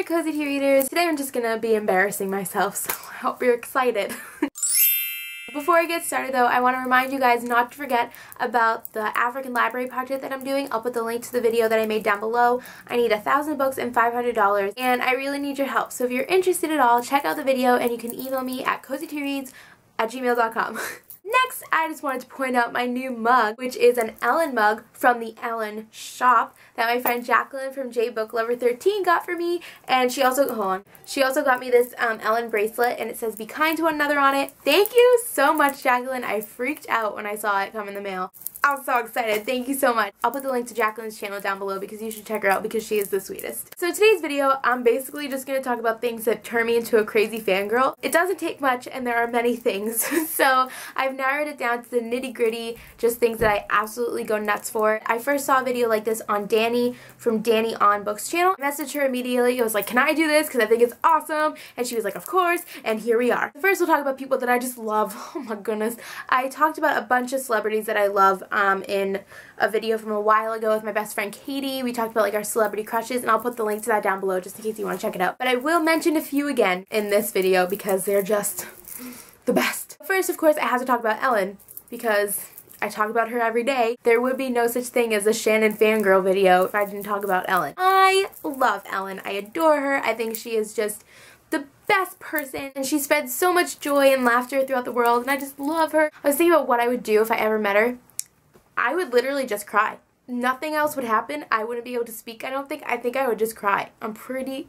Cozy Tea Readers. Today I'm just gonna be embarrassing myself, so I hope you're excited. Before I get started though, I want to remind you guys not to forget about the African library project that I'm doing. I'll put the link to the video that I made down below. I need 1,000 books and $500 and I really need your help. So if you're interested at all, check out the video and you can email me at cozyteareads@gmail.com. Next, I just wanted to point out my new mug, which is an Ellen mug from the Ellen shop that my friend Jacqueline from JBookLover13 got for me. And she also, she also got me this Ellen bracelet and it says "Be kind to one another" on it. Thank you so much, Jacqueline. I freaked out when I saw it come in the mail. I'm so excited. Thank you so much. I'll put the link to Jacqueline's channel down below because you should check her out because she is the sweetest. So today's video, I'm basically just going to talk about things that turn me into a crazy fangirl. It doesn't take much and there are many things. So I've narrowed it down to the nitty gritty, just things that I absolutely go nuts for. I first saw a video like this on Danny from Danny on Books channel. I messaged her immediately. I was like, can I do this? Because I think it's awesome. And she was like, of course. And here we are. First we'll talk about people that I just love. Oh my goodness. I talked about a bunch of celebrities that I love in a video from a while ago with my best friend Katie. We talked about like our celebrity crushes and I'll put the link to that down below just in case you want to check it out. But I will mention a few again in this video because they're just the best. First, of course, I have to talk about Ellen because I talk about her every day. There would be no such thing as a Shannon fangirl video if I didn't talk about Ellen. I love Ellen. I adore her. I think she is just the best person and she spreads so much joy and laughter throughout the world and I just love her. I was thinking about what I would do if I ever met her. I would literally just cry. Nothing else would happen. I wouldn't be able to speak, I don't think. I think I would just cry. I'm pretty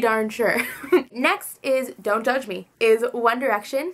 darn sure. Next is, don't judge me, is One Direction.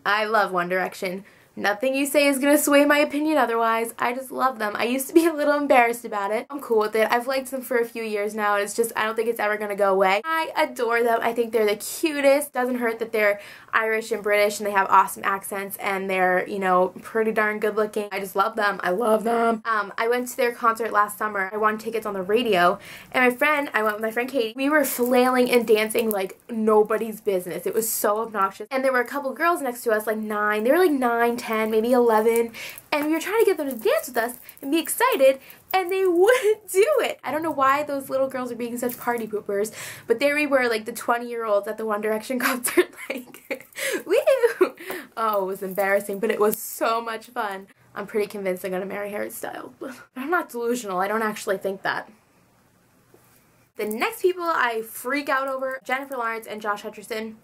I love One Direction. Nothing you say is gonna sway my opinion otherwise. I just love them. I used to be a little embarrassed about it. I'm cool with it. I've liked them for a few years now and it's just, I don't think it's ever gonna go away. I adore them. I think they're the cutest. Doesn't hurt that they're Irish and British and they have awesome accents and they're, you know, pretty darn good looking. I just love them. I love them. I went to their concert last summer. I won tickets on the radio and I went with my friend Katie. We were flailing and dancing like nobody's business. It was so obnoxious. And there were a couple girls next to us, like 9. They were like 9, 10, maybe 11, and we were trying to get them to dance with us and be excited, and they wouldn't do it. I don't know why those little girls are being such party poopers, but there we were, like the 20-year-olds at the One Direction concert, like, woo! Oh, it was embarrassing, but it was so much fun. I'm pretty convinced I'm gonna marry Harry Styles, but I'm not delusional. I don't actually think that. The next people I freak out over, Jennifer Lawrence and Josh Hutcherson.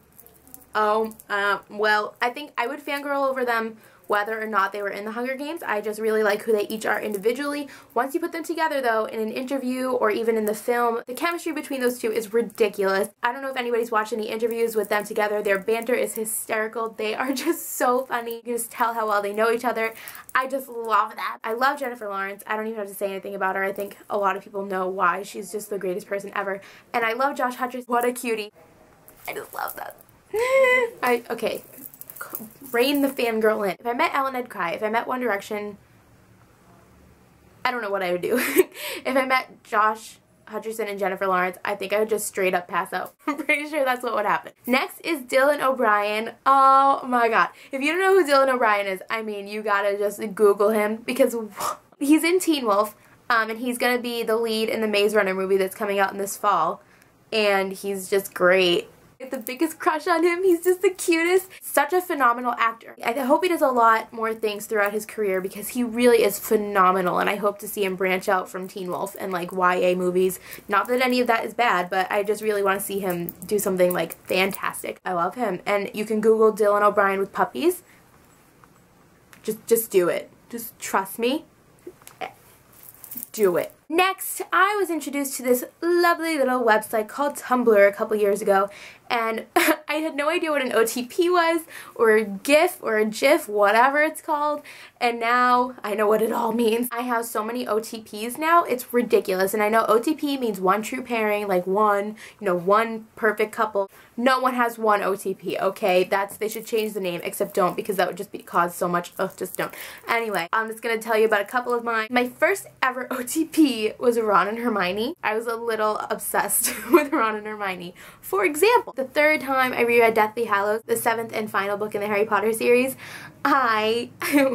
Well, I think I would fangirl over them whether or not they were in the Hunger Games. I just really like who they each are individually. Once you put them together though, in an interview or even in the film, the chemistry between those two is ridiculous. I don't know if anybody's watched any interviews with them together. Their banter is hysterical. They are just so funny. You can just tell how well they know each other. I just love that. I love Jennifer Lawrence. I don't even have to say anything about her. I think a lot of people know why. She's just the greatest person ever. And I love Josh Hutcherson. What a cutie. I just love that. Okay, rein the fangirl in. If I met Ellen, I'd cry. If I met One Direction, I don't know what I would do. If I met Josh Hutcherson and Jennifer Lawrence, I think I would just straight up pass out. I'm pretty sure that's what would happen. Next is Dylan O'Brien. Oh my god. If you don't know who Dylan O'Brien is, I mean, you gotta just Google him because he's in Teen Wolf, and he's gonna be the lead in the Maze Runner movie that's coming out in this fall, and he's just great. I have the biggest crush on him. He's just the cutest. Such a phenomenal actor. I hope he does a lot more things throughout his career because he really is phenomenal and I hope to see him branch out from Teen Wolf and like YA movies. Not that any of that is bad, but I just really want to see him do something like fantastic. I love him. And you can Google Dylan O'Brien with puppies. Just do it. Just trust me. Do it. Next, I was introduced to this lovely little website called Tumblr a couple years ago, and I had no idea what an OTP was, or a GIF, or a GIF, whatever it's called, and now I know what it all means. I have so many OTPs now, it's ridiculous, and I know OTP means one true pairing, like one, you know, one perfect couple. No one has one OTP, okay? They should change the name, except don't, because that would just cause so much, just don't. Anyway, I'm just gonna tell you about a couple of mine. My first ever OTP was Ron and Hermione. I was a little obsessed with Ron and Hermione. For example, the third time I reread Deathly Hallows, the 7th and final book in the Harry Potter series, I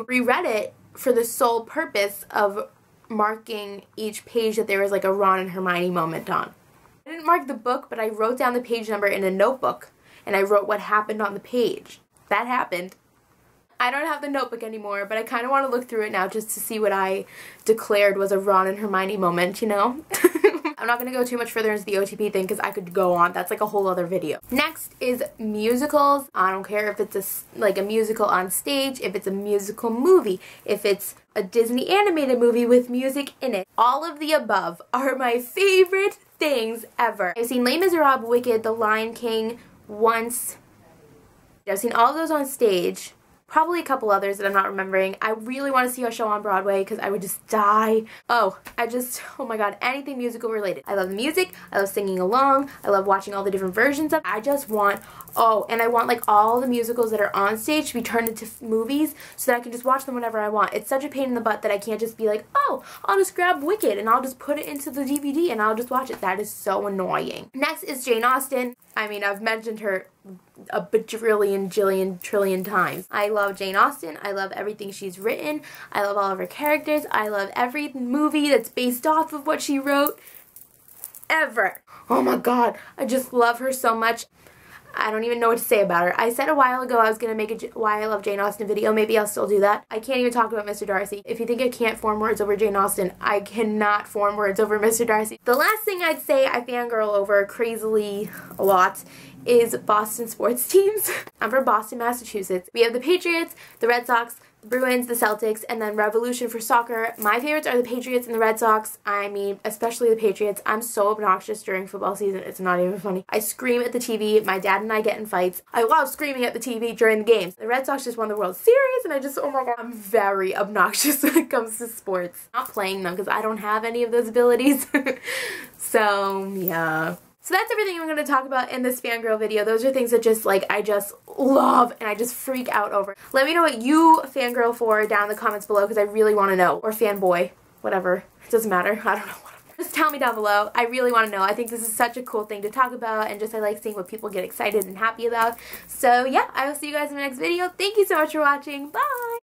reread it for the sole purpose of marking each page that there was like a Ron and Hermione moment on. I I didn't mark the book, but I wrote down the page number in a notebook, and I wrote what happened on the page. That happened. I don't have the notebook anymore, but I kind of want to look through it now just to see what I declared was a Ron and Hermione moment, you know? I'm not going to go too much further into the OTP thing because I could go on. That's like a whole other video. Next is musicals. I don't care if it's like a musical on stage, if it's a musical movie, if it's a Disney animated movie with music in it. All of the above are my favorite things ever. I've seen Les Miserables, Wicked, The Lion King once. I've seen all of those on stage. Probably a couple others that I'm not remembering. I really want to see a show on Broadway because I would just die. Oh my god, anything musical related. I love the music, I love singing along, I love watching all the different versions of it. I just want, and I want like all the musicals that are on stage to be turned into movies so that I can just watch them whenever I want. It's such a pain in the butt that I can't just be like, oh, I'll just grab Wicked and I'll just put it into the DVD and I'll just watch it. That is so annoying. Next is Jane Austen. I mean, I've mentioned her a bajillion, jillion, trillion times. I love Jane Austen. I love everything she's written. I love all of her characters. I love every movie that's based off of what she wrote ever. Oh my god, I just love her so much. I don't even know what to say about her. I said a while ago I was going to make a Why I Love Jane Austen video. Maybe I'll still do that. I can't even talk about Mr. Darcy. If you think I can't form words over Jane Austen, I cannot form words over Mr. Darcy. The last thing I'd say I fangirl over crazily a lot is Boston sports teams. I'm from Boston, Massachusetts. We have the Patriots, the Red Sox, the Bruins, the Celtics, and then Revolution for soccer. My favorites are the Patriots and the Red Sox. I mean, especially the Patriots. I'm so obnoxious during football season. It's not even funny. I scream at the TV. My dad and I get in fights. I love screaming at the TV during the games. The Red Sox just won the World Series, and I just, oh my god, I'm very obnoxious when it comes to sports. I'm not playing them because I don't have any of those abilities. So, yeah. So that's everything I'm going to talk about in this fangirl video. Those are things that just, like, I just love and I just freak out over. Let me know what you fangirl for down in the comments below because I really want to know. Or fanboy. Whatever. It doesn't matter. I don't know. Just tell me down below. I really want to know. I think this is such a cool thing to talk about and just I like seeing what people get excited and happy about. So yeah, I will see you guys in the next video. Thank you so much for watching. Bye!